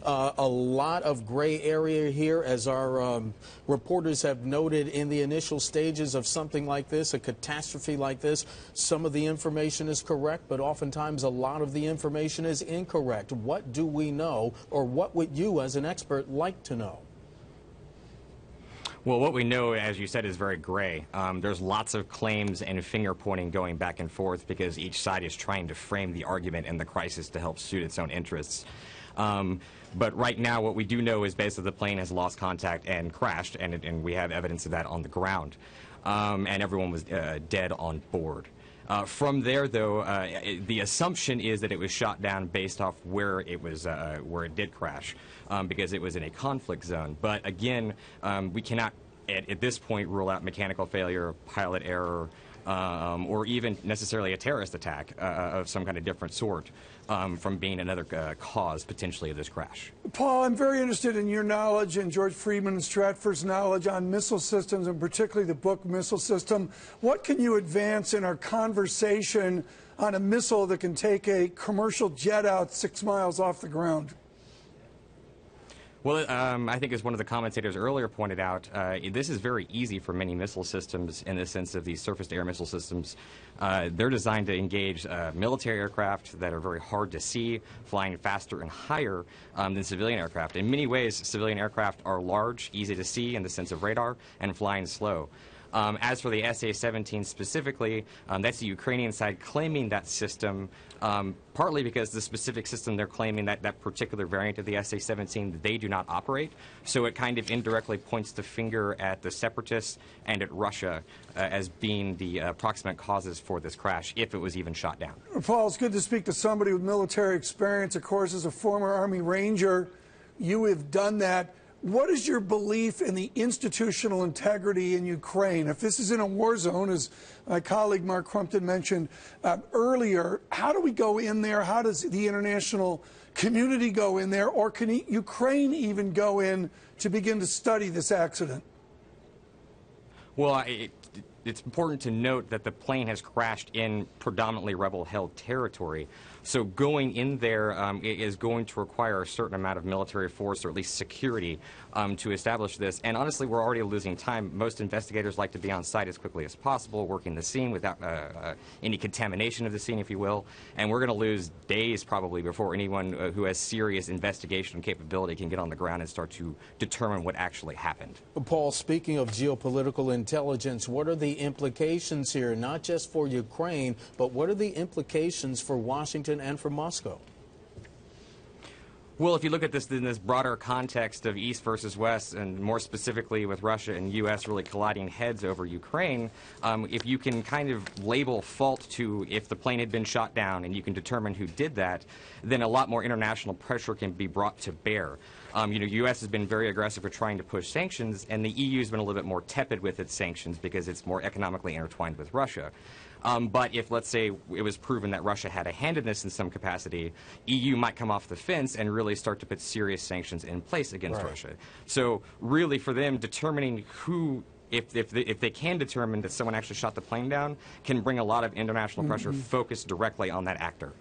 A lot of gray area here, as our reporters have noted in the initial stages of something like this, a catastrophe like this. Some of the information is correct, but oftentimes a lot of the information is incorrect. What do we know, or what would you as an expert like to know? Well, what we know, as you said, is very gray. There's lots of claims and finger-pointing going back and forth because each side is trying to frame the argument and the crisis to help suit its own interests. But right now, what we do know is basically the plane has lost contact and crashed, and we have evidence of that on the ground. And everyone was dead on board. From there, though, the assumption is that it was shot down based off where it did crash, because it was in a conflict zone. But again, we cannot, at this point, rule out mechanical failure, pilot error, or even necessarily a terrorist attack of some kind of different sort from being another cause, potentially, of this crash. Paul, I'm very interested in your knowledge and George Friedman and Stratfor's knowledge on missile systems, and particularly the book Missile System. What can you advance in our conversation on a missile that can take a commercial jet out 6 miles off the ground? Well, I think as one of the commentators earlier pointed out, this is very easy for many missile systems in the sense of these surface-to-air missile systems. They're designed to engage military aircraft that are very hard to see, flying faster and higher than civilian aircraft. In many ways, civilian aircraft are large, easy to see in the sense of radar, and flying slow. As for the SA-17 specifically, that's the Ukrainian side claiming that system, partly because the specific system they're claiming, that particular variant of the SA-17, they do not operate. So it kind of indirectly points the finger at the separatists and at Russia as being the approximate causes for this crash, if it was even shot down. Paul, it's good to speak to somebody with military experience. Of course, as a former Army Ranger, you have done that. What is your belief in the institutional integrity in Ukraine? If this is in a war zone, as my colleague Mark Crumpton mentioned earlier, how do we go in there? How does the international community go in there? Or can Ukraine even go in to begin to study this accident? Well, it's important to note that the plane has crashed in predominantly rebel-held territory. So going in there is going to require a certain amount of military force, or at least security, to establish this. And honestly, we're already losing time. Most investigators like to be on site as quickly as possible, working the scene without any contamination of the scene, if you will. And we're going to lose days probably before anyone who has serious investigation capability can get on the ground and start to determine what actually happened. Paul, speaking of geopolitical intelligence, what are the implications here, not just for Ukraine, but what are the implications for Washington and for Moscow? Well, if you look at this in this broader context of East versus West, and more specifically with Russia and U.S. really colliding heads over Ukraine, if you can kind of label fault to if the plane had been shot down and you can determine who did that, then a lot more international pressure can be brought to bear. U.S. has been very aggressive for trying to push sanctions, and the EU has been a little bit more tepid with its sanctions because it's more economically intertwined with Russia. But if, let's say, it was proven that Russia had a hand in this in some capacity, EU might come off the fence and really start to put serious sanctions in place against Russia. So really for them, determining who, if they can determine that someone actually shot the plane down, can bring a lot of international pressure focused directly on that actor.